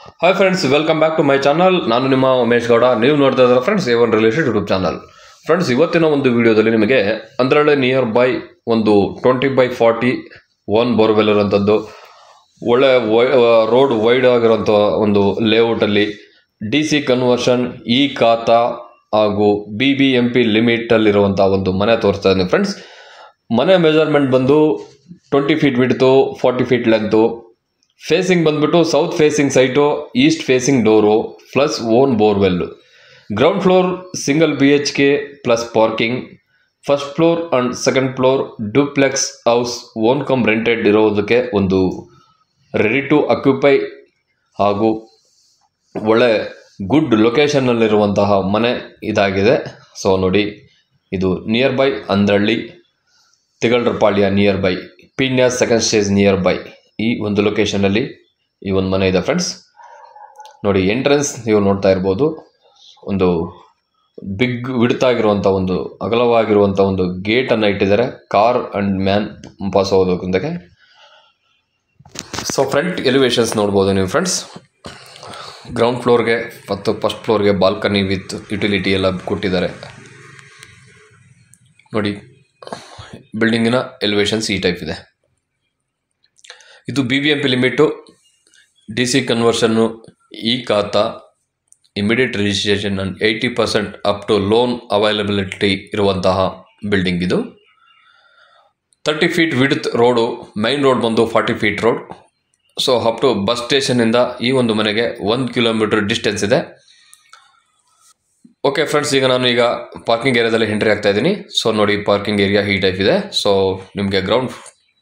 Hi friends, welcome back to my channel. ನಾನು ನಿಮ್ಮ ಉಮೇಶ್ ಗೌಡ. ನೀವು ನೋಡ್ತಾ ಇದ್ದೀರಾ friends A1 Real Estate YouTube channel. Friends, ಇವತ್ತಿನ ಒಂದು ವಿಡಿಯೋದಲ್ಲಿ ನಿಮಗೆ ಅಂದ್ರಳ್ಳಿ ನಿಯರ್ ಬೈ ಒಂದು 20/40 ಒನ್ ಬೋರ್ವೆಲ್ ಇರುವಂಥದ್ದು ಒಳ್ಳೆ ರೋಡ್ ವೈಡ್ ಆಗಿರುವಂಥ ಒಂದು ಲೇಔಟ್ ಅಲ್ಲಿ DC ಕನ್ವರ್ಷನ್ ಈ ಖಾತಾ ಹಾಗೂ BBMP ಲಿಮಿಟ್ ಅಲ್ಲಿರುವಂಥ ಒಂದು ಮನೆ ತೋರಿಸ್ತಾ ಇದ್ದೀನಿ ಫ್ರೆಂಡ್ಸ್. ಮನೆ ಮೆಜರ್ಮೆಂಟ್ ಬಂದು 20 feet width, 40 feet length. Facing ಬಂದ್ಬಿಟ್ಟು south facing site, east facing door plus own borewell. Ground floor single BHK plus parking. First floor and second floor duplex house own come rented ಇರೋದಕ್ಕೆ ಒಂದು ready to occupy ಹಾಗೂ ಒಳ್ಳೆ good ಲೊಕೇಶನ್ನಲ್ಲಿರುವಂತಹ ಮನೆ ಇದಾಗಿದೆ. So ನೋಡಿ, ಇದು near by Andrahalli, Thigalarapalya near by, Peenya second stage near by ಈ ಒಂದು ಲೊಕೇಶನಲ್ಲಿ ಈ ಒಂದು ಮನೆ ಇದೆ ಫ್ರೆಂಡ್ಸ್. ನೋಡಿ, ಎಂಟ್ರೆನ್ಸ್ ನೀವು ನೋಡ್ತಾ ಇರ್ಬೋದು. ಒಂದು ಬಿಗ್ ವಿಡ್ತಾಗಿರುವಂಥ ಒಂದು ಅಗಲವಾಗಿರುವಂಥ ಒಂದು ಗೇಟನ್ನು ಇಟ್ಟಿದ್ದಾರೆ ಕಾರ್ ಆ್ಯಂಡ್ ಮ್ಯಾನ್ ಪಾಸ್ ಹೋಗೋದಕ್ಕೆ. ಸೊ ಫ್ರಂಟ್ ಎಲಿವೇಶನ್ಸ್ ನೋಡ್ಬೋದು ನೀವು ಫ್ರೆಂಡ್ಸ್. ಗ್ರೌಂಡ್ ಫ್ಲೋರ್ಗೆ ಮತ್ತು ಫಸ್ಟ್ ಫ್ಲೋರ್ಗೆ ಬಾಲ್ಕನಿ ವಿತ್ ಯುಟಿಲಿಟಿ ಎಲ್ಲ ಕೊಟ್ಟಿದ್ದಾರೆ. ನೋಡಿ, ಬಿಲ್ಡಿಂಗಿನ ಎಲಿವೇಶನ್ಸ್ ಈ ಟೈಪ್ ಇದೆ. ಇದು BBMP ಲಿಮಿಟು, DC ಕನ್ವರ್ಷನ್ನು, e khata, immediate registration and 80% up to loan availability ಇರುವಂತಹ ಬಿಲ್ಡಿಂಗ್ ಇದು. 30 feet width road, main road ಬಂದು 40 feet road. So up to bus ಸ್ಟೇಷನಿಂದ ಈ ಒಂದು ಮನೆಗೆ 1 ಕಿಲೋಮೀಟರ್ ಡಿಸ್ಟೆನ್ಸ್ ಇದೆ. ಓಕೆ ಫ್ರೆಂಡ್ಸ್, ಈಗ ಪಾರ್ಕಿಂಗ್ ಏರಿಯಾದಲ್ಲಿ ಎಂಟ್ರಿ ಆಗ್ತಾ ಇದ್ದೀನಿ. ಸೊ ನೋಡಿ, ಪಾರ್ಕಿಂಗ್ ಏರಿಯಾ ಈ ಟೈಪ್ ಇದೆ. ಸೊ ನಿಮಗೆ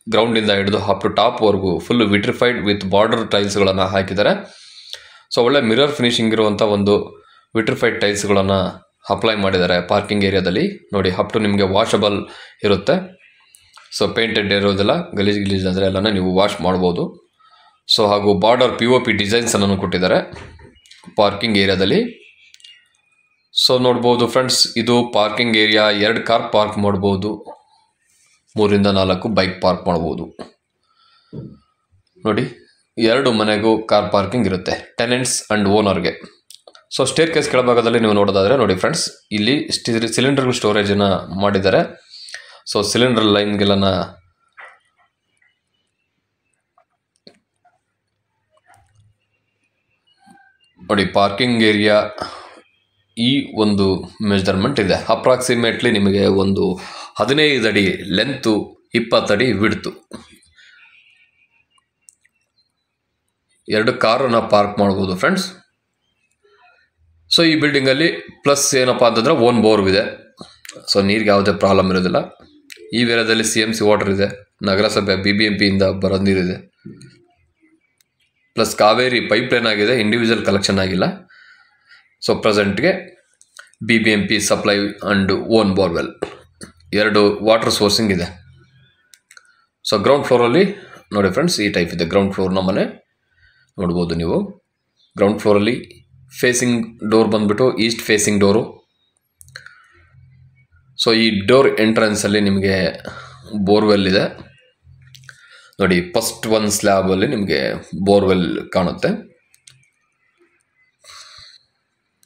ಗ್ರೌಂಡಿಂದ ಹಿಡಿದು ಅಪ್ ಟು ಟಾಪ್ವರೆಗೂ ಫುಲ್ ವಿಟ್ರಿಫೈಡ್ ವಿತ್ ಬಾರ್ಡರ್ ಟೈಲ್ಸ್ಗಳನ್ನು ಹಾಕಿದ್ದಾರೆ. ಸೊ ಒಳ್ಳೆ ಮಿರರ್ ಫಿನಿಶಿಂಗ್ ಇರುವಂಥ ಒಂದು ವಿಟ್ರಿಫೈಡ್ ಟೈಲ್ಸ್ಗಳನ್ನು ಅಪ್ಲೈ ಮಾಡಿದ್ದಾರೆ ಪಾರ್ಕಿಂಗ್ ಏರಿಯಾದಲ್ಲಿ. ನೋಡಿ, ಅಪ್ ಟು ನಿಮಗೆ ವಾಷಬಲ್ ಇರುತ್ತೆ. ಸೊ ಪೇಂಟೆಡ್ ಇರೋದೆಲ್ಲ ಗಲೀಜ್ ಆದರೆ ಎಲ್ಲನ ನೀವು ವಾಶ್ ಮಾಡ್ಬೋದು. ಸೊ ಹಾಗೂ ಬಾರ್ಡರ್ POP ಡಿಸೈನ್ಸನ್ನು ಕೊಟ್ಟಿದ್ದಾರೆ ಪಾರ್ಕಿಂಗ್ ಏರಿಯಾದಲ್ಲಿ. ಸೊ ನೋಡ್ಬೋದು ಫ್ರೆಂಡ್ಸ್, ಇದು ಪಾರ್ಕಿಂಗ್ ಏರಿಯಾ. 2 ಕಾರ್ ಪಾರ್ಕ್ ಮಾಡ್ಬೋದು, 3ರಿಂದ 4 ಬೈಕ್ ಪಾರ್ಕ್ ಮಾಡ್ಬೋದು. ನೋಡಿ, 2 ಮನೆಗೂ ಕಾರ್ ಪಾರ್ಕಿಂಗ್ ಇರುತ್ತೆ, ಟೆನೆಂಟ್ಸ್ ಆ್ಯಂಡ್ ಓನರ್ಗೆ. ಸೊ ಸ್ಟೇರ್ ಕೇಸ್ ಕೆಳಭಾಗದಲ್ಲಿ ನೀವು ನೋಡೋದಾದರೆ ನೋಡಿ ಫ್ರೆಂಡ್ಸ್, ಇಲ್ಲಿ ಸಿಲಿಂಡರ್ ಸ್ಟೋರೇಜನ್ನು ಮಾಡಿದ್ದಾರೆ. ಸೊ ಸಿಲಿಂಡರ್ ಲೈನ್ಗೆಲ್ಲ ನೋಡಿ, ಪಾರ್ಕಿಂಗ್ ಏರಿಯಾ ಈ ಒಂದು ಮೆಜರ್ಮೆಂಟ್ ಇದೆ. ಅಪ್ರಾಕ್ಸಿಮೇಟ್ಲಿ ನಿಮಗೆ ಒಂದು 15 ಅಡಿ ಲೆಂತು, 20 ಅಡಿ ವಿಡ್ತು. 2 ಕಾರನ್ನು ಪಾರ್ಕ್ ಮಾಡ್ಬೋದು ಫ್ರೆಂಡ್ಸ್. ಸೊ ಈ ಬಿಲ್ಡಿಂಗಲ್ಲಿ ಪ್ಲಸ್ ಏನಪ್ಪ ಅಂತಂದರೆ ಓನ್ ಬೋರ್ ಇದೆ. ಸೊ ನೀರಿಗೆ ಯಾವುದೇ ಪ್ರಾಬ್ಲಮ್ ಇರೋದಿಲ್ಲ. ಈ ಏರಿಯಾದಲ್ಲಿ CMC ವಾಟರ್ ಇದೆ, ನಗರಸಭೆ BBMPಯಿಂದ ಬರೋ ನೀರಿದೆ. ಪ್ಲಸ್ ಕಾವೇರಿ ಪೈಪ್ಲೈನ್ ಆಗಿದೆ, ಇಂಡಿವಿಜುವಲ್ ಕಲೆಕ್ಷನ್ ಆಗಿಲ್ಲ. ಸೊ ಪ್ರೆಸೆಂಟ್ಗೆ BBMP supply and own borewell 2 water sourcing ಇದೆ. ಸೊ ಗ್ರೌಂಡ್ ಫ್ಲೋರಲ್ಲಿ ನೋಡಿ ಫ್ರೆಂಡ್ಸ್, ಈ ಟೈಪ್ ಇದೆ ಗ್ರೌಂಡ್ ಫ್ಲೋರ್ನ ಮನೆ. ನೋಡ್ಬೋದು ನೀವು, ಗ್ರೌಂಡ್ ಫ್ಲೋರಲ್ಲಿ ಫೇಸಿಂಗ್ ಡೋರ್ ಬಂದ್ಬಿಟ್ಟು ಈಸ್ಟ್ ಫೇಸಿಂಗ್ ಡೋರು. ಸೊ ಈ ಡೋರ್ ಎಂಟ್ರೆನ್ಸಲ್ಲಿ ನಿಮಗೆ ಬೋರ್ವೆಲ್ ಇದೆ. ನೋಡಿ, ಫಸ್ಟ್ ಒಂದು ಸ್ಲ್ಯಾಬಲ್ಲಿ ನಿಮಗೆ ಬೋರ್ವೆಲ್ ಕಾಣುತ್ತೆ.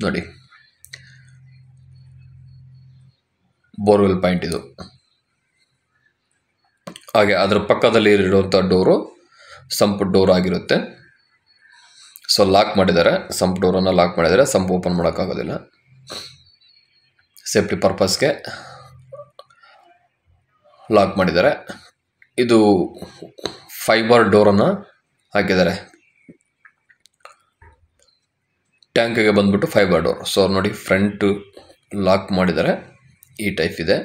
ನೋಡಿ, ಬೋರ್ವೆಲ್ ಪಾಯಿಂಟ್ ಇದು. ಹಾಗೆ ಅದರ ಪಕ್ಕದಲ್ಲಿ ಇರುವಂಥ ಡೋರು ಸಂಪ್ ಡೋರ್ ಆಗಿರುತ್ತೆ. ಸೊ ಲಾಕ್ ಮಾಡಿದ್ದಾರೆ, ಸಂಪ್ ಡೋರನ್ನು ಲಾಕ್ ಮಾಡಿದ್ದಾರೆ. ಸಂಪ್ ಓಪನ್ ಮಾಡೋಕ್ಕಾಗೋದಿಲ್ಲ, ಸೇಫ್ಟಿ ಪರ್ಪಸ್ಗೆ ಲಾಕ್ ಮಾಡಿದ್ದಾರೆ. ಇದು ಫೈಬರ್ ಡೋರನ್ನು ಹಾಕಿದ್ದಾರೆ. ಟ್ಯಾಂಕಿಗೆ ಬಂದ್ಬಿಟ್ಟು ಫೈಬರ್ ಡೋರ್. ಸೊ ನೋಡಿ, ಫ್ರಂಟ್ ಲಾಕ್ ಮಾಡಿದ್ದಾರೆ, ಈ ಟೈಪ್ ಇದೆ.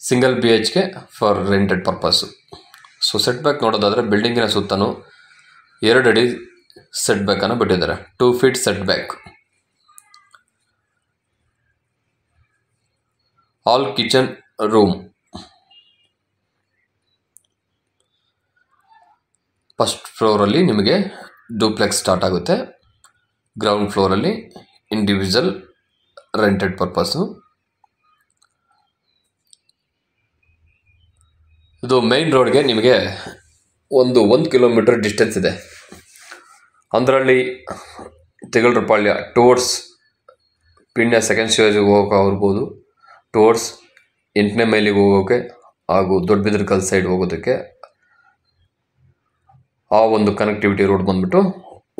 Single BHK for rented purpose. So set back ನೋಡೋದಾದರೆ ಬಿಲ್ಡಿಂಗಿನ ಸುತ್ತಲೂ 2 ಅಡಿ ಸೆಟ್ ಬ್ಯಾಕನ್ನು ಬಿಟ್ಟಿದ್ದಾರೆ, 2 feet set back. All kitchen room. First ಫ್ಲೋರಲ್ಲಿ ನಿಮಗೆ ಡೂಪ್ಲೆಕ್ಸ್ ಸ್ಟಾರ್ಟ್ ಆಗುತ್ತೆ. ಗ್ರೌಂಡ್ ಫ್ಲೋರಲ್ಲಿ ಇಂಡಿವಿಜುವಲ್ ರೆಂಟೆಡ್ ಪರ್ಪಸ್ಸು. ಇದು ಮೈನ್ ರೋಡ್ಗೆ ನಿಮಗೆ 1 ಕಿಲೋಮೀಟರ್ ಡಿಸ್ಟೆನ್ಸ್ ಇದೆ. ಅಂದ್ರಳ್ಳಿ ತಿಗಳರಪಾಳ್ಯ ಟುವರ್ಡ್ಸ್ ಪಿಣ್ಯ ಸೆಕೆಂಡ್ ಸ್ಟೇಜ್ಗೆ ಹೋಗೋಕೆ ಆಗಿರ್ಬೋದು, ಟುವರ್ಡ್ಸ್ 8ನೇ ಮೈಲಿಗೆ ಹೋಗೋಕೆ ಹಾಗೂ ದೊಡ್ಡಬಿದ್ರಕಲ್ ಸೈಡ್ ಹೋಗೋದಕ್ಕೆ ಆ ಒಂದು ಕನೆಕ್ಟಿವಿಟಿ ರೋಡ್ ಬಂದ್ಬಿಟ್ಟು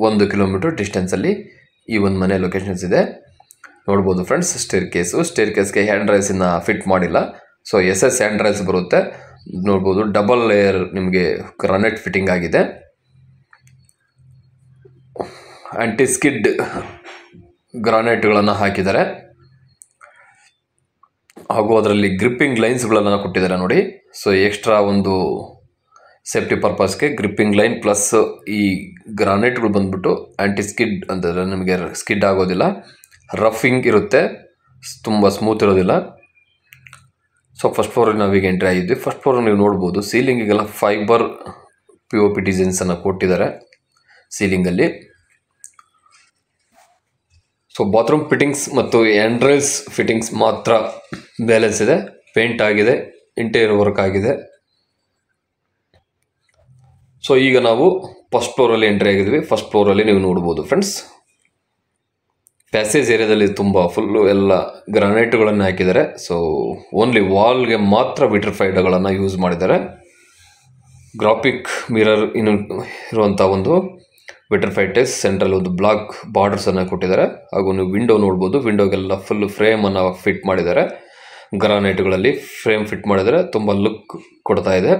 1 ಕಿಲೋಮೀಟರ್ ಡಿಸ್ಟೆನ್ಸಲ್ಲಿ ಈ ಒಂದು ಮನೆ ಲೊಕೇಶನ್ಸ್ ಇದೆ. ನೋಡ್ಬೋದು ಫ್ರೆಂಡ್ಸ್, ಸ್ಟೇರ್ ಕೇಸ್ಗೆ ಹ್ಯಾಂಡ್ ರೈಲ್ಸನ್ನು ಫಿಟ್ ಮಾಡಿಲ್ಲ. ಸೊ SS ಹ್ಯಾಂಡ್ ರೈಲ್ಸ್ ಬರುತ್ತೆ. ನೋಡ್ಬೋದು ಡಬಲ್ ಲೇಯರ್ ನಿಮಗೆ ಗ್ರಾನೈಟ್ ಫಿಟ್ಟಿಂಗ್ ಆಗಿದೆ. ಆಂಟಿ ಸ್ಕಿಡ್ ಗ್ರಾನೈಟ್ಗಳನ್ನು ಹಾಕಿದ್ದಾರೆ ಹಾಗೂ ಅದರಲ್ಲಿ ಗ್ರಿಪ್ಪಿಂಗ್ ಲೈನ್ಸ್ಗಳನ್ನು ಕೊಟ್ಟಿದ್ದಾರೆ ನೋಡಿ. ಸೊ ಎಕ್ಸ್ಟ್ರಾ ಒಂದು ಸೇಫ್ಟಿ ಪರ್ಪಸ್ಗೆ ಗ್ರಿಪ್ಪಿಂಗ್ ಲೈನ್ ಪ್ಲಸ್ ಈ ಗ್ರಾನೈಟ್ಗಳು ಬಂದ್ಬಿಟ್ಟು ಆ್ಯಂಟಿ ಸ್ಕಿಡ್ ಅಂತಂದರೆ ನಿಮಗೆ ಸ್ಕಿಡ್ ಆಗೋದಿಲ್ಲ, ರಫಿಂಗ್ ಇರುತ್ತೆ, ತುಂಬ ಸ್ಮೂತ್ ಇರೋದಿಲ್ಲ. ಸೊ ಫಸ್ಟ್ ಫ್ಲೋರಿಗೆ ನಾವೀಗ ಎಂಟ್ರಿ ಆಗಿದ್ವಿ. ಫಸ್ಟ್ ಫ್ಲೋರ್ ನೀವು ನೋಡ್ಬೋದು ಸೀಲಿಂಗಿಗೆಲ್ಲ ಫೈಬರ್ POP ಡಿಸೈನ್ಸನ್ನು ಕೊಟ್ಟಿದ್ದಾರೆ ಸೀಲಿಂಗಲ್ಲಿ. ಸೊ ಬಾತ್ರೂಮ್ ಫಿಟ್ಟಿಂಗ್ಸ್ ಮತ್ತು ಹ್ಯಾಂಡ್ರೈಲ್ಸ್ ಫಿಟ್ಟಿಂಗ್ಸ್ ಮಾತ್ರ ಬ್ಯಾಲೆನ್ಸ್ ಇದೆ. ಪೇಂಟ್ ಆಗಿದೆ, ಇಂಟೀರಿಯರ್ ವರ್ಕ್ ಆಗಿದೆ. ಸೊ ಈಗ ನಾವು ಫಸ್ಟ್ ಫ್ಲೋರಲ್ಲಿ ಎಂಟ್ರಿ ಆಗಿದ್ವಿ. ಫಸ್ಟ್ ಫ್ಲೋರಲ್ಲಿ ನೀವು ನೋಡ್ಬೋದು ಫ್ರೆಂಡ್ಸ್, ಪ್ಯಾಸೇಜ್ ಏರಿಯಾದಲ್ಲಿ ತುಂಬ ಫುಲ್ಲು ಎಲ್ಲ ಗ್ರಾನೈಟ್ಗಳನ್ನು ಹಾಕಿದ್ದಾರೆ. ಸೊ ಓನ್ಲಿ ವಾಲ್ಗೆ ಮಾತ್ರ ವಿಟ್ರಿಫೈಡ್ಗಳನ್ನು ಯೂಸ್ ಮಾಡಿದ್ದಾರೆ. ಗ್ರಾಫಿಕ್ ಮಿರರ್ ಇರುವಂಥ ಒಂದು ವಿಟ್ರಿಫೈಡ್ ಟೈಲ್ಸ್, ಸೆಂಟ್ರಲ್ ಒಂದು ಬ್ಲಾಕ್ ಬಾರ್ಡರ್ಸನ್ನು ಕೊಟ್ಟಿದ್ದಾರೆ. ಹಾಗೂ ನೀವು ವಿಂಡೋ ನೋಡ್ಬೋದು, ವಿಂಡೋಗೆಲ್ಲ ಫುಲ್ ಫ್ರೇಮನ್ನು ಫಿಟ್ ಮಾಡಿದ್ದಾರೆ. ಗ್ರಾನೈಟ್ಗಳಲ್ಲಿ ಫ್ರೇಮ್ ಫಿಟ್ ಮಾಡಿದರೆ ತುಂಬ ಲುಕ್ ಕೊಡ್ತಾ ಇದೆ.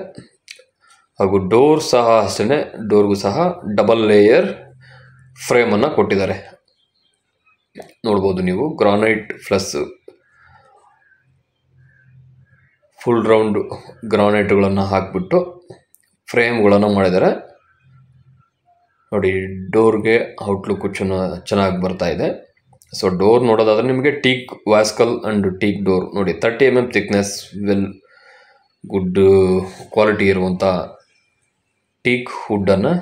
ಹಾಗೂ ಡೋರ್ ಸಹ ಅಷ್ಟೇ, ಡೋರ್ಗೂ ಸಹ ಡಬಲ್ ಲೇಯರ್ ಫ್ರೇಮನ್ನು ಕೊಟ್ಟಿದ್ದಾರೆ. ನೋಡ್ಬೋದು ನೀವು ಗ್ರಾನೈಟ್ ಪ್ಲಸ್ ಫುಲ್ ರೌಂಡ್ ಗ್ರಾನೈಟ್ಗಳನ್ನು ಹಾಕಿಬಿಟ್ಟು ಫ್ರೇಮ್ಗಳನ್ನು ಮಾಡಿದ್ದಾರೆ ನೋಡಿ. ಡೋರ್ಗೆ ಔಟ್ಲುಕ್ಕು ಚೆನ್ನಾಗಿ ಬರ್ತಾ ಇದೆ. ಸೊ ಡೋರ್ ನೋಡೋದಾದರೆ ನಿಮಗೆ ಟೀಕ್ ವ್ಯಾಸ್ಕಲ್ ಆ್ಯಂಡ್ ಟೀಕ್ ಡೋರ್ ನೋಡಿ, 30 mm thickness well good quality ಇರುವಂಥ ಟೀಕ್ ವುಡ್ಡನ್ನು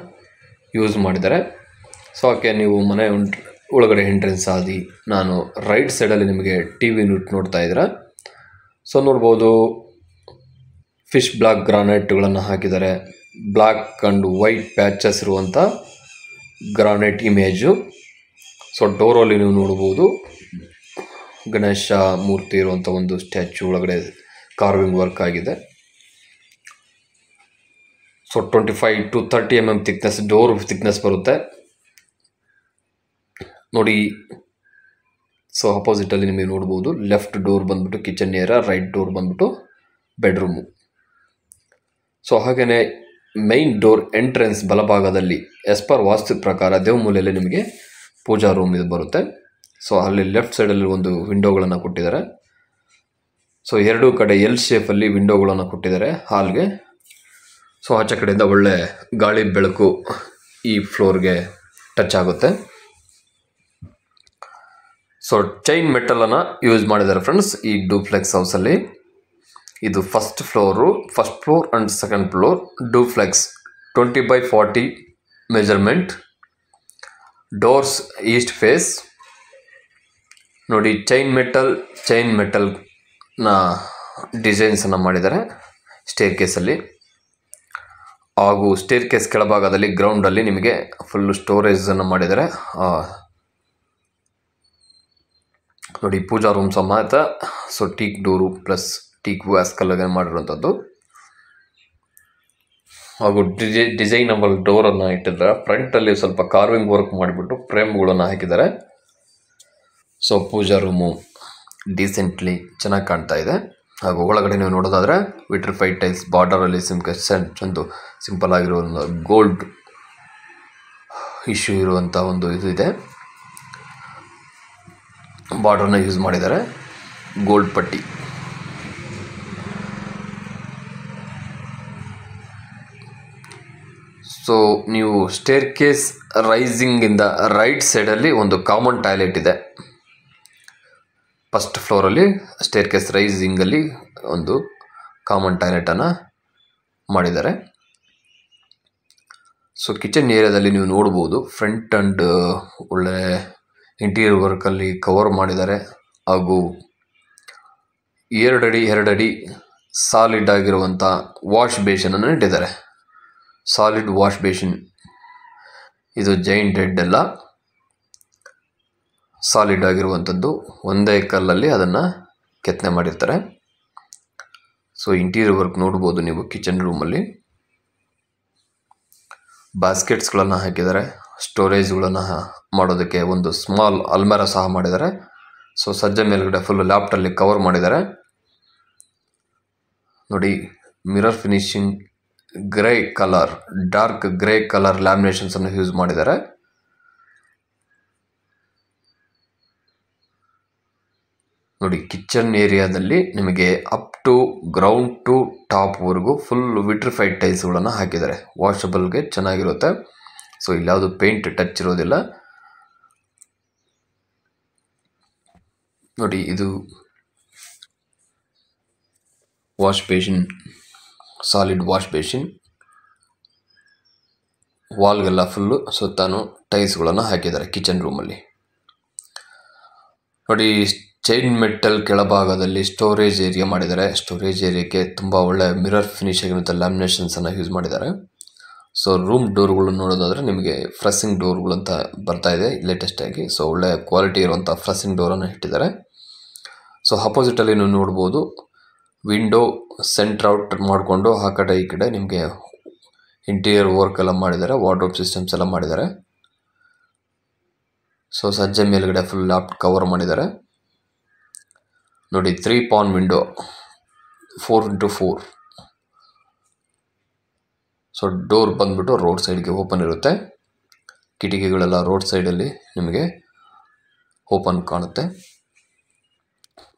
ಯೂಸ್ ಮಾಡಿದ್ದಾರೆ. ಸೊ ಓಕೆ, ನೀವು ಮನೆ ಒಳಗಡೆ ಎಂಟ್ರೆನ್ಸ್ ಆದಿ ನಾನು ರೈಟ್ ಸೈಡಲ್ಲಿ ನಿಮಗೆ TV ಯೂನಿಟ್ ನೋಡ್ತಾ ಇದ್ದೀರಾ. ಸೊ ನೋಡ್ಬೋದು ಫಿಶ್ ಬ್ಲಾಕ್ ಗ್ರಾನೈಟ್ಗಳನ್ನು ಹಾಕಿದ್ದಾರೆ. ಬ್ಲ್ಯಾಕ್ ಆ್ಯಂಡ್ ವೈಟ್ ಪ್ಯಾಚಸ್ ಇರುವಂಥ ಗ್ರಾನೈಟ್ ಇಮೇಜು. ಸೊ ಡೋರಲ್ಲಿ ನೀವು ನೋಡ್ಬೋದು ಗಣೇಶ ಮೂರ್ತಿ ಇರುವಂಥ ಒಂದು ಸ್ಟ್ಯಾಚ್ಯೂ ಒಳಗಡೆ ಕಾರ್ವಿಂಗ್ ವರ್ಕ್ ಆಗಿದೆ. So 25 to 30 mm thickness door thickness ಬರುತ್ತೆ ನೋಡಿ. ಸೊ ಅಪೋಸಿಟಲ್ಲಿ ನಿಮಗೆ ನೋಡ್ಬೋದು ಲೆಫ್ಟ್ ಡೋರ್ ಬಂದ್ಬಿಟ್ಟು ಕಿಚನ್ ಏರಿಯಾ, ರೈಟ್ ಡೋರ್ ಬಂದ್ಬಿಟ್ಟು ಬೆಡ್ರೂಮು. ಸೊ ಹಾಗೆಯೇ ಮೈನ್ ಡೋರ್ ಎಂಟ್ರೆನ್ಸ್ ಬಲಭಾಗದಲ್ಲಿ ಎಸ್ ಪರ್ ವಾಸ್ತು ಪ್ರಕಾರ ದೇವಮೂಲೆಯಲ್ಲಿ ನಿಮಗೆ ಪೂಜಾ ರೂಮ್ ಇದು ಬರುತ್ತೆ. ಸೊ ಅಲ್ಲಿ ಲೆಫ್ಟ್ ಸೈಡಲ್ಲಿ ಒಂದು ವಿಂಡೋಗಳನ್ನು ಕೊಟ್ಟಿದ್ದಾರೆ. ಸೊ ಎರಡೂ ಕಡೆ L ಶೇಪಲ್ಲಿ ವಿಂಡೋಗಳನ್ನು ಕೊಟ್ಟಿದ್ದಾರೆ ಹಾಲ್ಗೆ. ಸೊ ಆಚೆ ಕಡೆಯಿಂದ ಒಳ್ಳೆ ಗಾಳಿ ಬೆಳಕು ಈ ಫ್ಲೋರ್ಗೆ ಟಚ್ ಆಗುತ್ತೆ. ಸೊ ಚೈನ್ ಮೆಟಲನ್ನು ಯೂಸ್ ಮಾಡಿದ್ದಾರೆ ಫ್ರೆಂಡ್ಸ್ ಈ ಡೂಪ್ಲೆಕ್ಸ್ ಹೌಸಲ್ಲಿ. ಇದು first floor and second floor duplex 20x40 measurement. Doors east face ನೋಡಿ. ಚೈನ್ ಮೆಟಲ್ನ ಡಿಸೈನ್ಸನ್ನು ಮಾಡಿದ್ದಾರೆ ಸ್ಟೇರ್ ಕೇಸಲ್ಲಿ. ಹಾಗೂ ಸ್ಟೇರ್ ಕೇಸ್ ಕೆಳಭಾಗದಲ್ಲಿ ಗ್ರೌಂಡಲ್ಲಿ ನಿಮಗೆ ಫುಲ್ಲು ಸ್ಟೋರೇಜನ್ನು ಮಾಡಿದ್ದಾರೆ ನೋಡಿ. ಪೂಜಾ ರೂಮ್ ಸಮೇತ. So teak door plus teak ವ್ಯಾಸ್ಕಲ್ಗೆ ಮಾಡಿರುವಂಥದ್ದು. ಹಾಗೂ ಡಿಸೈನಬಲ್ ಡೋರನ್ನು ಇಟ್ಟಿದ್ದಾರೆ. ಫ್ರಂಟಲ್ಲಿ ಸ್ವಲ್ಪ ಕಾರ್ವಿಂಗ್ ವರ್ಕ್ ಮಾಡಿಬಿಟ್ಟು ಫ್ರೇಮ್ಗಳನ್ನು ಹಾಕಿದ್ದಾರೆ. ಸೊ ಪೂಜಾ ರೂಮು ಡೀಸೆಂಟ್ಲಿ ಚೆನ್ನಾಗಿ ಕಾಣ್ತಾ ಇದೆ. ಹಾಗೂ ಒಳಗಡೆ ನೀವು ನೋಡೋದಾದರೆ ವಿಟ್ರಿಫೈಡ್ ಟೈಲ್ಸ್ ಬಾರ್ಡರಲ್ಲಿ ಒಂದು ಸಿಂಪಲ್ ಆಗಿರೋ ಒಂದು ಗೋಲ್ಡ್ ಇಶ್ಯೂ ಇರುವಂಥ ಒಂದು ಇದು ಇದೆ. ಬಾರ್ಡರ್ನ ಯೂಸ್ ಮಾಡಿದ್ದಾರೆ, ಗೋಲ್ಡ್ ಪಟ್ಟಿ. ಸೊ ನೀವು ಸ್ಟೇರ್ ಕೇಸ್ ರೈಸಿಂಗಿಂದ ರೈಟ್ ಸೈಡಲ್ಲಿ ಒಂದು ಕಾಮನ್ ಟಾಯ್ಲೆಟ್ ಇದೆ. ಫಸ್ಟ್ ಫ್ಲೋರಲ್ಲಿ ಸ್ಟೇರ್ ಕೇಸ್ ರೈಸಿಂಗಲ್ಲಿ ಒಂದು ಕಾಮನ್ ಟಾಯ್ಲೆಟನ್ನು ಮಾಡಿದ್ದಾರೆ. ಸೊ ಕಿಚನ್ ಏರಿಯಾದಲ್ಲಿ ನೀವು ನೋಡ್ಬೋದು ಫ್ರಂಟ್ ಆ್ಯಂಡ್ ಒಳ್ಳೆ ಇಂಟೀರಿಯರ್ ವರ್ಕಲ್ಲಿ ಕವರ್ ಮಾಡಿದ್ದಾರೆ. ಹಾಗೂ 2 ಅಡಿ ಸಾಲಿಡ್ ಆಗಿರುವಂಥ ವಾಶ್ ಬೇಷನನ್ನು ಇಟ್ಟಿದ್ದಾರೆ. ಸಾಲಿಡ್ ವಾಶ್ ಬೇಷನ್ ಇದು ಜೈಂಟ್ ಹೆಡ್ ಎಲ್ಲ ಸಾಲಿಡ್ ಆಗಿರುವಂಥದ್ದು, ಒಂದೇ ಕಲ್ಲಲ್ಲಿ ಅದನ್ನು ಕೆತ್ತನೆ ಮಾಡಿರ್ತಾರೆ. ಸೊ ಇಂಟೀರಿಯರ್ ವರ್ಕ್ ನೋಡ್ಬೋದು ನೀವು. ಕಿಚನ್ ರೂಮಲ್ಲಿ ಬಾಸ್ಕೆಟ್ಸ್ಗಳನ್ನು ಹಾಕಿದ್ದಾರೆ, ಸ್ಟೋರೇಜ್ಗಳನ್ನು ಮಾಡೋದಕ್ಕೆ ಒಂದು ಸ್ಮಾಲ್ ಅಲ್ಮೇರ ಸಹ ಮಾಡಿದ್ದಾರೆ. ಸೊ ಸಜ್ಜೆ ಮೇಲ್ಗಡೆ ಫುಲ್ ಲ್ಯಾಪ್ಟಲ್ಲಿ ಕವರ್ ಮಾಡಿದ್ದಾರೆ ನೋಡಿ. Mirror finishing grey colour, dark grey colour laminations ಅನ್ನು ಯೂಸ್ ಮಾಡಿದ್ದಾರೆ. ನೋಡಿ ಕಿಚನ್ ಏರಿಯಾದಲ್ಲಿ ನಿಮಗೆ up to ground to top ವರೆಗೂ ಫುಲ್ ವಿಟ್ರಿಫೈಡ್ ಟೈಲ್ಸ್ಗಳನ್ನು ಹಾಕಿದ್ದಾರೆ. ವಾಷಬಲ್ಗೆ ಚೆನ್ನಾಗಿರುತ್ತೆ. ಸೊ ಇಲ್ಲಿ ಯಾವುದು ಪೇಂಟ್ ಟಚ್ ಇರೋದಿಲ್ಲ ನೋಡಿ. ಇದು wash basin, solid wash basin. ವಾಲ್ಗೆಲ್ಲ ಫುಲ್ಲು ಸುತ್ತಾನು ಟೈಲ್ಸ್ಗಳನ್ನು ಹಾಕಿದ್ದಾರೆ ಕಿಚನ್ ರೂಮಲ್ಲಿ ನೋಡಿ. ಚೈನ್ ಮೆಟಲ್ ಕೆಳಭಾಗದಲ್ಲಿ ಸ್ಟೋರೇಜ್ ಏರಿಯಾ ಮಾಡಿದ್ದಾರೆ. ಸ್ಟೋರೇಜ್ ಏರಿಯಾಕ್ಕೆ ತುಂಬ ಒಳ್ಳೆ ಮಿರರ್ ಫಿನಿಶ್ ಆಗಿರುವಂಥ ಲ್ಯಾಮಿನೇಷನ್ಸನ್ನು ಯೂಸ್ ಮಾಡಿದ್ದಾರೆ. ಸೊ ರೂಮ್ ಡೋರ್ಗಳು ನೋಡೋದಾದರೆ ನಿಮಗೆ ಫ್ರೆಸ್ಸಿಂಗ್ ಡೋರ್ಗಳು ಅಂತ ಬರ್ತಾ ಇದೆ ಲೇಟೆಸ್ಟ್ ಆಗಿ. ಸೊ ಒಳ್ಳೆ ಕ್ವಾಲಿಟಿ ಇರುವಂಥ ಫ್ರೆಸ್ಸಿಂಗ್ ಡೋರನ್ನು ಇಟ್ಟಿದ್ದಾರೆ. ಸೊ ಅಪೋಸಿಟಲ್ಲಿ ನೀವು ನೋಡ್ಬೋದು, ವಿಂಡೋ ಸೆಂಟ್ರ್ ಔಟ್ ಮಾಡಿಕೊಂಡು ಆ ಕಡೆ ಈ ಕಡೆ ನಿಮಗೆ ಇಂಟೀರಿಯರ್ ವರ್ಕ್ ಎಲ್ಲ ಮಾಡಿದ್ದಾರೆ, ವಾರ್ಡ್ರೋಬ್ ಸಿಸ್ಟಮ್ಸ್ ಎಲ್ಲ ಮಾಡಿದ್ದಾರೆ. ಸೊ ಸಜ್ಜೆ ಮೇಲ್ಗಡೆ ಫುಲ್ ಲ್ಯಾಪ್ ಕವರ್ ಮಾಡಿದ್ದಾರೆ ನೋಡಿ. 3 pane window 4x4. So door ಬಂದ್ಬಿಟ್ಟು ರೋಡ್ ಸೈಡ್ಗೆ ಓಪನ್ ಇರುತ್ತೆ. ಕಿಟಕಿಗಳೆಲ್ಲ ರೋಡ್ ಸೈಡಲ್ಲಿ ನಿಮಗೆ ಓಪನ್ ಕಾಣುತ್ತೆ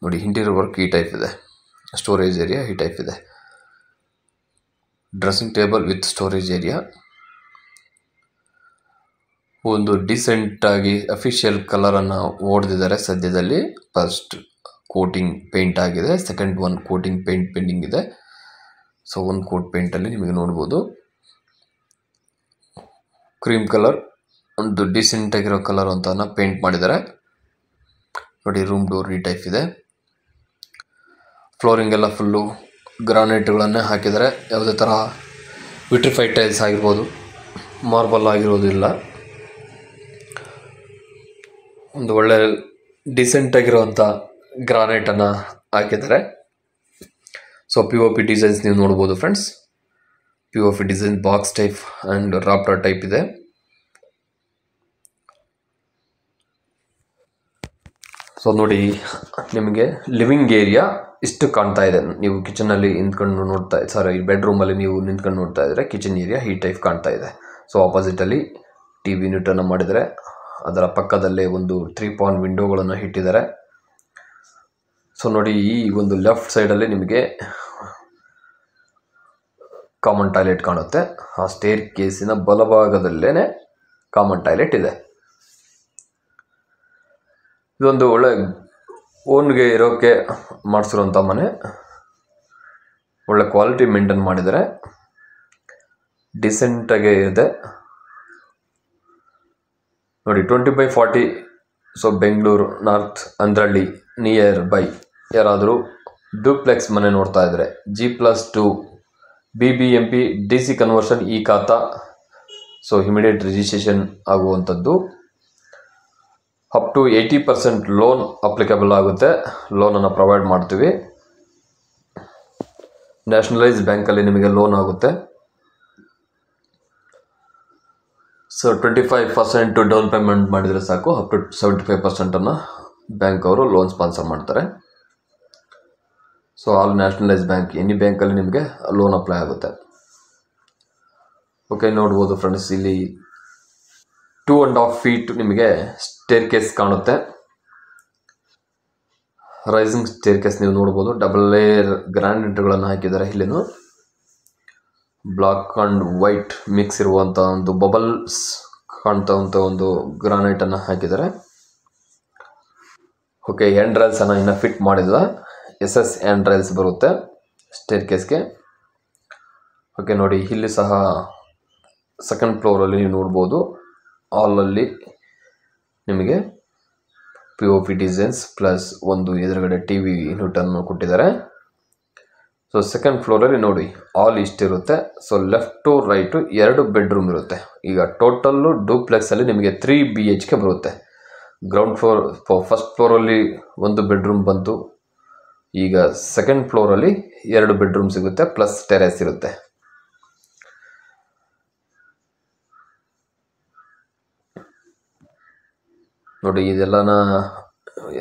ನೋಡಿ. ಇಂಟೀರಿಯರ್ ವರ್ಕ್ ಈ ಟೈಪ್ ಇದೆ. ಸ್ಟೋರೇಜ್ ಏರಿಯಾ ಈ ಟೈಪ್ ಇದೆ. Dressing table with storage area. ಒಂದು ಡಿಸೆಂಟಾಗಿ ಅಫಿಷಿಯಲ್ ಕಲರನ್ನು ಹೊಡೆದಿದ್ದಾರೆ ಸದ್ಯದಲ್ಲಿ. ಫಸ್ಟ್ ಕೋಟಿಂಗ್ ಪೇಂಟ್ ಆಗಿದೆ, second one coating paint pending ಇದೆ. ಸೊ ಒಂದು ಕೋಟ್ ಪೇಂಟಲ್ಲಿ ನಿಮಗೆ ನೋಡ್ಬೋದು ಕ್ರೀಮ್ ಕಲರ್, ಒಂದು ಡಿಸೆಂಟ್ ಆಗಿರೋ ಕಲರ್ ಅಂತ ಪೇಂಟ್ ಮಾಡಿದ್ದಾರೆ ನೋಡಿ. ರೂಮ್ ಡೋರ್ ಈ ಟೈಪ್ ಇದೆ. ಫ್ಲೋರಿಂಗ್ ಎಲ್ಲ ಫುಲ್ಲು ಗ್ರಾನೈಟ್ಗಳನ್ನೇ ಹಾಕಿದ್ದಾರೆ. ಯಾವುದೇ ಥರ ವಿಟ್ರಿಫೈಡ್ ಟೈಲ್ಸ್ ಆಗಿರ್ಬೋದು, ಮಾರ್ಬಲ್ ಆಗಿರೋದಿಲ್ಲ. ಒಂದು ಒಳ್ಳೆ ಡಿಸೆಂಟ್ ಆಗಿರುವಂಥ ಗ್ರಾನೈಟನ್ನು ಹಾಕಿದ್ದಾರೆ. ಸೊ POP ಡಿಸೈನ್ಸ್ ನೀವು ನೋಡ್ಬೋದು friends. POP design box type and rafter type ಇದೆ. ಸೊ ನೋಡಿ ನಿಮಗೆ ಲಿವಿಂಗ್ ಏರಿಯಾ ಇಷ್ಟು ಕಾಣ್ತಾ ಇದೆ. ನೀವು ಕಿಚನಲ್ಲಿ ನಿಂತ್ಕೊಂಡು ನೋಡ್ತಾ, ಬೆಡ್ರೂಮಲ್ಲಿ ನೀವು ನಿಂತ್ಕೊಂಡು ನೋಡ್ತಾ ಇದ್ದರೆ ಕಿಚನ್ ಏರಿಯಾ ಈ ಟೈಪ್ ಕಾಣ್ತಾ ಇದೆ. ಸೊ ಆಪೋಸಿಟಲ್ಲಿ TV ಯೂನಿಟನ್ನು ಮಾಡಿದರೆ, ಅದರ ಪಕ್ಕದಲ್ಲೇ ಒಂದು 3 ಪಾನ್ ವಿಂಡೋಗಳನ್ನು ಇಟ್ಟಿದ್ದಾರೆ. ಸೊ ನೋಡಿ ಈ ಒಂದು ಲೆಫ್ಟ್ ಸೈಡಲ್ಲಿ ನಿಮಗೆ ಕಾಮನ್ ಟಾಯ್ಲೆಟ್ ಕಾಣುತ್ತೆ. ಆ ಸ್ಟೇರ್ ಕೇಸಿನ ಬಲಭಾಗದಲ್ಲೇ ಕಾಮನ್ ಟಾಯ್ಲೆಟ್ ಇದೆ. ಇದೊಂದು ಒಳ್ಳೆ ಓನ್ಗೆ ಇರೋಕ್ಕೆ ಮಾಡಿಸಿರೋಂಥ ಮನೆ. ಒಳ್ಳೆ ಕ್ವಾಲಿಟಿ ಮೇಂಟೈನ್ ಮಾಡಿದ್ದಾರೆ, ಡಿಸೆಂಟಾಗೆ ಇದೆ ನೋಡಿ. 20x40. So Bengaluru north Andrahalli near by ಯಾರಾದರೂ ಡ್ಯೂಪ್ಲೆಕ್ಸ್ ಮನೆ ನೋಡ್ತಾ ಇದ್ದರೆ, G+2 BBMP DC ಕನ್ವರ್ಷನ್ ಈ ಖಾತಾ. ಸೊ ಇಮಿಡಿಯೇಟ್ ರಿಜಿಸ್ಟ್ರೇಷನ್ ಆಗುವಂಥದ್ದು. ಅಪ್ ಟು 80% ಲೋನ್ ಅಪ್ಲಿಕಬಲ್ ಆಗುತ್ತೆ. ಲೋನನ್ನು ಪ್ರೊವೈಡ್ ಮಾಡ್ತೀವಿ. ನ್ಯಾಷನಲೈಸ್ ಬ್ಯಾಂಕಲ್ಲಿ ನಿಮಗೆ ಲೋನ್ ಆಗುತ್ತೆ. ಸೊ 25% ಡೌನ್ ಪೇಮೆಂಟ್ ಮಾಡಿದರೆ ಸಾಕು. ಅಪ್ ಟು 75% ಬ್ಯಾಂಕ್ ಅವರು ಲೋನ್ ಸ್ಪಾನ್ಸರ್ ಮಾಡ್ತಾರೆ. So all nationalise bank, any ಬ್ಯಾಂಕಲ್ಲಿ ನಿಮಗೆ ಲೋನ್ ಅಪ್ಲೈ ಆಗುತ್ತೆ. ಓಕೆ ನೋಡ್ಬೋದು ಫ್ರೆಂಡ್ಸ್, ಇಲ್ಲಿ 2.5 feet ನಿಮಗೆ ಸ್ಟೇರ್ ಕೇಸ್ ಕಾಣುತ್ತೆ. ರೈಸಿಂಗ್ ಸ್ಟೇರ್ ಕೇಸ್ ನೀವು ನೋಡ್ಬೋದು. ಡಬಲ್ ಲೇಯರ್ ಗ್ರಾನೈಟ್ಗಳನ್ನು ಹಾಕಿದ್ದಾರೆ. ಇಲ್ಲಿನೂ ಬ್ಲಾಕ್ ಆ್ಯಂಡ್ ವೈಟ್ ಮಿಕ್ಸ್ ಇರುವಂಥ ಒಂದು ಬಬಲ್ಸ್ ಕಾಣ್ತವಂಥ ಒಂದು ಗ್ರಾನೈಟನ್ನು ಹಾಕಿದ್ದಾರೆ. ಓಕೆ, ಹ್ಯಾಂಡ್ ರೈಲ್ಸನ್ನು ಇನ್ನು ಫಿಟ್ ಮಾಡಿಲ್ಲ. SS ಹ್ಯಾಂಡ್ ರೈಲ್ಸ್ ಬರುತ್ತೆ ಸ್ಟೇರ್ ಕೇಸ್ಗೆ. ಓಕೆ ನೋಡಿ, ಇಲ್ಲಿ ಸಹ ಸೆಕೆಂಡ್ ಫ್ಲೋರಲ್ಲಿ ನೀವು ನೋಡ್ಬೋದು. ಹಾಲಲ್ಲಿ ನಿಮಗೆ POP ಡಿಸೈನ್ಸ್ ಪ್ಲಸ್ ಒಂದು ಎದುರುಗಡೆ TV ಯೂನಿಟನ್ನು ಕೊಟ್ಟಿದ್ದಾರೆ. ಸೊ ಸೆಕೆಂಡ್ ಫ್ಲೋರಲ್ಲಿ ನೋಡಿ ಆಲ್ ಇಷ್ಟಿರುತ್ತೆ. So left to right 2 bedroom ಇರುತ್ತೆ. ಈಗ ಟೋಟಲ್ಲು ಡೂಪ್ಲೆಕ್ಸಲ್ಲಿ ನಿಮಗೆ 3 BHK ಬರುತ್ತೆ. ಗ್ರೌಂಡ್ ಫ್ಲೋರ್ ಫಸ್ಟ್ ಫ್ಲೋರಲ್ಲಿ 1 ಬೆಡ್ರೂಮ್ ಬಂತು. ಈಗ ಸೆಕೆಂಡ್ ಫ್ಲೋರಲ್ಲಿ 2 ಬೆಡ್ರೂಮ್ ಸಿಗುತ್ತೆ ಪ್ಲಸ್ ಟೆರೆಸ್ ಇರುತ್ತೆ. ನೋಡಿ ಇದೆಲ್ಲನ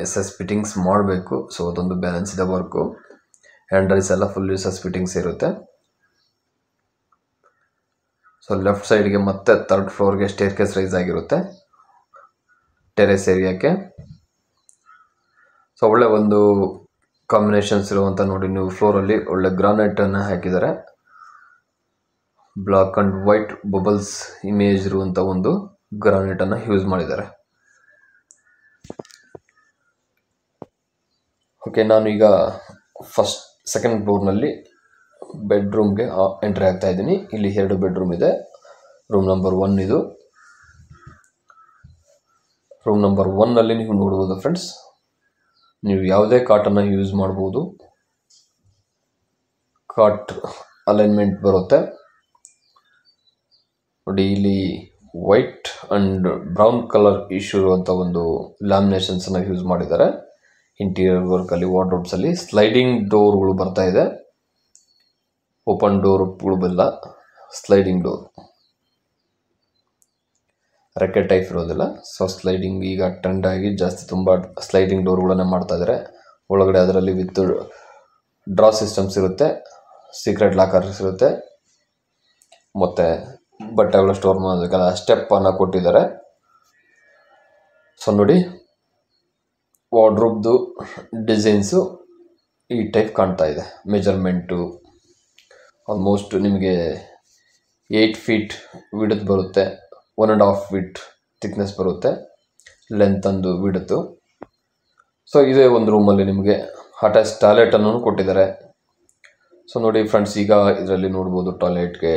SS ಫಿಟ್ಟಿಂಗ್ಸ್ ಮಾಡಬೇಕು. ಸೊ ಅದೊಂದು ಬ್ಯಾಲೆನ್ಸ್ ಇದೆ ವರ್ಕು. ಹ್ಯಾಂಡಲ್ಸ್ ಎಲ್ಲ ಫುಲ್ SS ಫಿಟ್ಟಿಂಗ್ಸ್ ಇರುತ್ತೆ. ಸೊ ಲೆಫ್ಟ್ ಸೈಡ್ಗೆ ಮತ್ತೆ 3rd ಫ್ಲೋರ್ಗೆ ಸ್ಟೇರ್ಕೇಸ್ ರೈಸ್ ಆಗಿರುತ್ತೆ ಟೆರೆಸ್ ಏರಿಯಾಕ್ಕೆ. ಸೊ ಒಳ್ಳೆ ಒಂದು ಕಾಂಬಿನೇಷನ್ಸ್ ಇರುವಂಥ ನೋಡಿ ನೀವು ಫ್ಲೋರಲ್ಲಿ ಒಳ್ಳೆ ಗ್ರಾನೈಟನ್ನು ಹಾಕಿದ್ದಾರೆ. Black and white bubbles image ಇರುವಂಥ ಒಂದು ಗ್ರಾನೈಟನ್ನು ಯೂಸ್ ಮಾಡಿದ್ದಾರೆ. ಓಕೆ, ನಾನು ಈಗ ಸೆಕೆಂಡ್ ಫ್ಲೋರ್ನಲ್ಲಿ ಬೆಡ್ರೂಮ್ಗೆ ಎಂಟ್ರಿ ಆಗ್ತಾ ಇದ್ದೀನಿ. ಇಲ್ಲಿ 2 ಬೆಡ್ರೂಮ್ ಇದೆ. ರೂಮ್ ನಂಬರ್ 1 ಇದು. ರೂಮ್ ನಂಬರ್ 1ನಲ್ಲಿ ನೀವು ನೋಡ್ಬೋದು ಫ್ರೆಂಡ್ಸ್, ನೀವು ಯಾವುದೇ ಕಾಟನ್ನು ಯೂಸ್ ಮಾಡ್ಬೋದು. ಕಾಟ್ ಅಲೈನ್ಮೆಂಟ್ ಬರುತ್ತೆ ನೋಡಿ. ಇಲ್ಲಿ white and brown colour issue ಇರುವಂಥ ಒಂದು ಲ್ಯಾಮಿನೇಷನ್ಸನ್ನು ಯೂಸ್ ಮಾಡಿದ್ದಾರೆ. ಇಂಟೀರಿಯರ್ ವರ್ಕಲ್ಲಿ ವಾರ್ಡ್ರೋಬ್ಸಲ್ಲಿ ಸ್ಲೈಡಿಂಗ್ ಡೋರ್ಗಳು ಬರ್ತಾ ಇದೆ. ಓಪನ್ ಡೋರ್ಗಳು ಬಲ್ಲ, ಸ್ಲೈಡಿಂಗ್ ಡೋರ್, ರೆಕ್ಕೆ ಟೈಪ್ ಇರೋದಿಲ್ಲ. ಸೊ ಸ್ಲೈಡಿಂಗ್ ಈಗ ಟ್ರೆಂಡ್ ಆಗಿ ಜಾಸ್ತಿ ತುಂಬ ಸ್ಲೈಡಿಂಗ್ ಡೋರ್ಗಳನ್ನು ಮಾಡ್ತಾ ಇದ್ದಾರೆ. ಒಳಗಡೆ ಅದರಲ್ಲಿ ವಿತ್ ಡ್ರಾ ಸಿಸ್ಟಮ್ಸ್ ಇರುತ್ತೆ, ಸೀಕ್ರೆಟ್ ಲಾಕರ್ಸ್ ಇರುತ್ತೆ, ಮತ್ತು ಬಟ್ಟೆಗಳ ಸ್ಟೋರ್ ಮಾಡೋದಕ್ಕೆಲ್ಲ ಸ್ಟೆಪ್ಪನ್ನು ಕೊಟ್ಟಿದ್ದಾರೆ. ಸೊ ನೋಡಿ ವಾರ್ಡ್ರೋಬ್ದು ಡಿಸೈನ್ಸು ಈ ಟೈಪ್ ಕಾಣ್ತಾ ಇದೆ. ಮೆಜರ್ಮೆಂಟು ಆಲ್ಮೋಸ್ಟ್ ನಿಮಗೆ 8 ಫೀಟ್ ವಿಡ್ತ್ ಬರುತ್ತೆ, 1.5 ಫೀಟ್ ಥಿಕ್ನೆಸ್ ಬರುತ್ತೆ, ಲೆಂತ್ ಅಂದು ವಿಡ್ತು. ಸೊ ಇದೇ ಒಂದು ರೂಮಲ್ಲಿ ನಿಮಗೆ ಅಟ್ಯಾಚ್ ಟಾಯ್ಲೆಟನ್ನು ಕೊಟ್ಟಿದ್ದಾರೆ. ಸೊ ನೋಡಿ ಫ್ರೆಂಡ್ಸ್, ಈಗ ಇದರಲ್ಲಿ ನೋಡ್ಬೋದು ಟಾಯ್ಲೆಟ್ಗೆ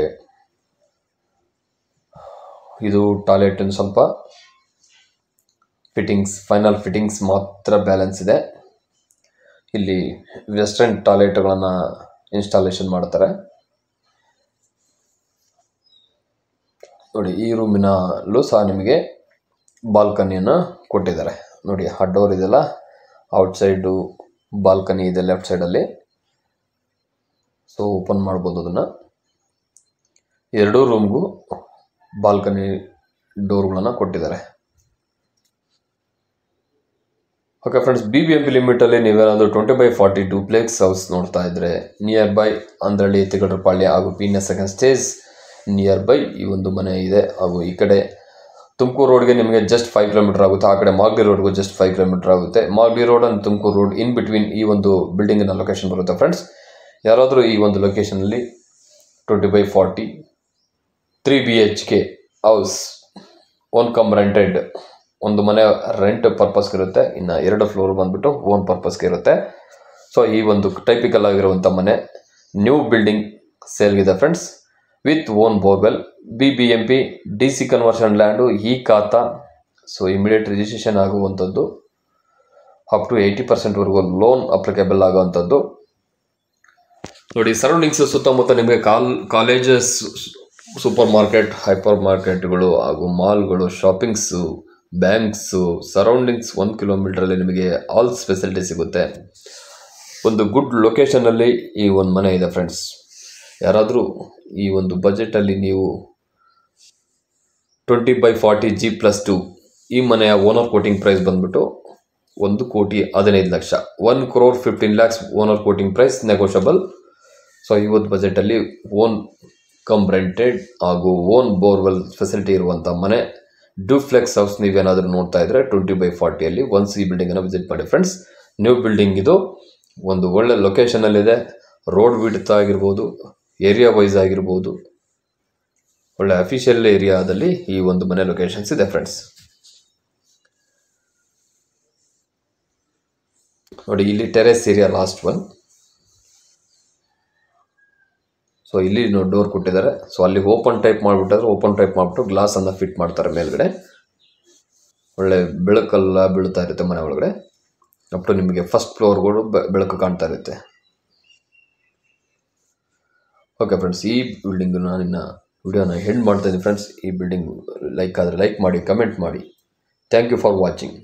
ಇದು ಟಾಯ್ಲೆಟಿನ ಸ್ವಲ್ಪ ಫಿಟ್ಟಿಂಗ್ಸ್, ಫೈನಲ್ ಫಿಟ್ಟಿಂಗ್ಸ್ ಮಾತ್ರ ಬ್ಯಾಲೆನ್ಸ್ ಇದೆ. ಇಲ್ಲಿ ವೆಸ್ಟರ್ನ್ ಟಾಯ್ಲೆಟ್ಗಳನ್ನು ಇನ್ಸ್ಟಾಲೇಷನ್ ಮಾಡ್ತಾರೆ ನೋಡಿ. ಈ ರೂಮಿನಲ್ಲೂ ಸಹ ನಿಮಗೆ ಬಾಲ್ಕನಿಯನ್ನು ಕೊಟ್ಟಿದ್ದಾರೆ ನೋಡಿ. ಆ ಡೋರ್ ಇದೆಲ್ಲ ಔಟ್ಸೈಡು ಬಾಲ್ಕನಿ ಇದೆ ಲೆಫ್ಟ್ ಸೈಡಲ್ಲಿ. ಸೊ ಓಪನ್ ಮಾಡ್ಬೋದು ಅದನ್ನು. 2 ರೂಮ್ಗೂ ಬಾಲ್ಕನಿ ಡೋರ್ಗಳನ್ನು ಕೊಟ್ಟಿದ್ದಾರೆ. ಓಕೆ ಫ್ರೆಂಡ್ಸ್, BBMP ಲಿಮಿಟಲ್ಲಿ ನೀವೇನಾದರೂ 20/40 ಡೂಪ್ಲೆಕ್ಸ್ ಹೌಸ್ ನೋಡ್ತಾ ಇದ್ದರೆ ನಿಯರ್ ಬೈ ಅಂದ್ರಳ್ಳಿ, ತಿಗಡ್ರಪಾಳ್ಯ ಹಾಗೂ Peenya second stage near by ಈ ಒಂದು ಮನೆ ಇದೆ. ಹಾಗೂ ಈ ಕಡೆ ತುಮಕೂರು ರೋಡ್ಗೆ ನಿಮಗೆ ಜಸ್ಟ್ 5 ಕಿಲೋಮೀಟರ್ ಆಗುತ್ತೆ. ಆ ಕಡೆ ಮಾಗಡಿ ರೋಡ್ಗೂ ಜಸ್ಟ್ 5 ಕಿಲೋಮೀಟರ್ ಆಗುತ್ತೆ. Magadi road and Tumakuru road in between ಈ ಒಂದು ಬಿಲ್ಡಿಂಗಿನ ಲೊಕೇಶನ್ ಬರುತ್ತೆ ಫ್ರೆಂಡ್ಸ್. ಯಾರಾದರೂ ಈ ಒಂದು ಲೊಕೇಶನಲ್ಲಿ 20/40 3 BHK house own come rented ಒಂದು ಮನೆ ರೆಂಟ್ ಪರ್ಪಸ್ಗೆ ಇರುತ್ತೆ. ಇನ್ನು 2 ಫ್ಲೋರ್ ಬಂದುಬಿಟ್ಟು ಓನ್ ಪರ್ಪಸ್ಗೆ ಇರುತ್ತೆ. ಸೊ ಈ ಒಂದು ಟೈಪಿಕಲ್ ಆಗಿರುವಂಥ ಮನೆ ನ್ಯೂ ಬಿಲ್ಡಿಂಗ್ ಸೇಲ್ಗಿದೆ friends, with own borewell, BBMP DC conversion land, e khata. So immediate registration ಆಗುವಂಥದ್ದು, ಅಪ್ ಟು 80% ಲೋನ್ ಅಪ್ಲಿಕೇಬಲ್ ಆಗುವಂಥದ್ದು ನೋಡಿ. ಸರೌಂಡಿಂಗ್ಸ್ ಸುತ್ತಮುತ್ತ ನಿಮಗೆ ಕಾಲೇಜಸ್, ಸೂಪರ್ ಮಾರ್ಕೆಟ್, ಹೈಪರ್ ಮಾರ್ಕೆಟ್ಗಳು ಹಾಗೂ ಮಾಲ್ಗಳು, ಶಾಪಿಂಗ್ಸು, ಬ್ಯಾಂಕ್ಸು, ಸರೌಂಡಿಂಗ್ಸ್ 1 ಕಿಲೋಮೀಟ್ರಲ್ಲಿ ನಿಮಗೆ ಆಲ್ ಫೆಸಿಲಿಟಿ ಸಿಗುತ್ತೆ. ಒಂದು ಗುಡ್ ಲೊಕೇಶನಲ್ಲಿ ಈ ಒಂದು ಮನೆ ಇದೆ ಫ್ರೆಂಡ್ಸ್. ಯಾರಾದರೂ ಈ ಒಂದು ಬಜೆಟಲ್ಲಿ ನೀವು 20/40 G+2 ಈ ಮನೆಯ ಓನರ್ ಕೋಟಿಂಗ್ ಪ್ರೈಸ್ ಬಂದುಬಿಟ್ಟು 1,15,00,000, 1,15,00,000 owner quoting price, negotiable. So ಇವತ್ತು ಬಜೆಟಲ್ಲಿ ಓನ್ ಕಮ್ ರೆಂಟೆಡ್ ಹಾಗೂ ಓನ್ ಬೋರ್ವೆಲ್ ಫೆಸಿಲಿಟಿ ಇರುವಂಥ ಮನೆ ಡ್ಯೂಪ್ಲೆಕ್ಸ್ ಹೌಸ್ ನೀವೇನಾದರೂ ನೋಡ್ತಾ ಇದ್ದರೆ 20/40 ಒನ್ಸ್ ಈ ಬಿಲ್ಡಿಂಗನ್ನು ವಿಸಿಟ್ ಮಾಡಿ ಫ್ರೆಂಡ್ಸ್. ನ್ಯೂ ಬಿಲ್ಡಿಂಗ್ ಇದು, ಒಂದು ಒಳ್ಳೆ ಲೊಕೇಶನಲ್ಲಿದೆ. ರೋಡ್ ವಿಡ್ತ್ ಆಗಿರ್ಬೋದು, ಏರಿಯಾ ವೈಸ್ ಆಗಿರ್ಬೋದು, ಒಳ್ಳೆ ಅಫಿಷಿಯಲ್ ಏರಿಯಾದಲ್ಲಿ ಈ ಒಂದು ಮನೆ ಲೊಕೇಶನ್ಸ್ ಇದೆ ಫ್ರೆಂಡ್ಸ್. ನೋಡಿ ಇಲ್ಲಿ terrace area last one. So ಇಲ್ಲಿ ಡೋರ್ ಕೊಟ್ಟಿದ್ದಾರೆ. ಸೊ ಅಲ್ಲಿ ಓಪನ್ ಟೈಪ್ ಮಾಡಿಬಿಟ್ಟು ಗ್ಲಾಸನ್ನು ಫಿಟ್ ಮಾಡ್ತಾರೆ ಮೇಲ್ಗಡೆ. ಒಳ್ಳೆ ಬೆಳಕೆಲ್ಲ ಬೀಳ್ತಾ ಇರುತ್ತೆ ಮನೆ ಒಳಗಡೆ. ಅಪ್ ಟು ನಿಮಗೆ ಫಸ್ಟ್ ಫ್ಲೋರ್ಗಳು ಬೆಳಕು ಕಾಣ್ತಾ ಇರುತ್ತೆ. ಓಕೆ ಫ್ರೆಂಡ್ಸ್, ಈ ಬಿಲ್ಡಿಂಗ್ ನಾನು ವಿಡಿಯೋನ ಎಂಡ್ ಮಾಡ್ತಾ ಇದ್ದೀನಿ ಫ್ರೆಂಡ್ಸ್. ಈ ಬಿಲ್ಡಿಂಗ್ ಲೈಕ್ ಆದರೆ ಲೈಕ್ ಮಾಡಿ, ಕಮೆಂಟ್ ಮಾಡಿ. Thank you for watching.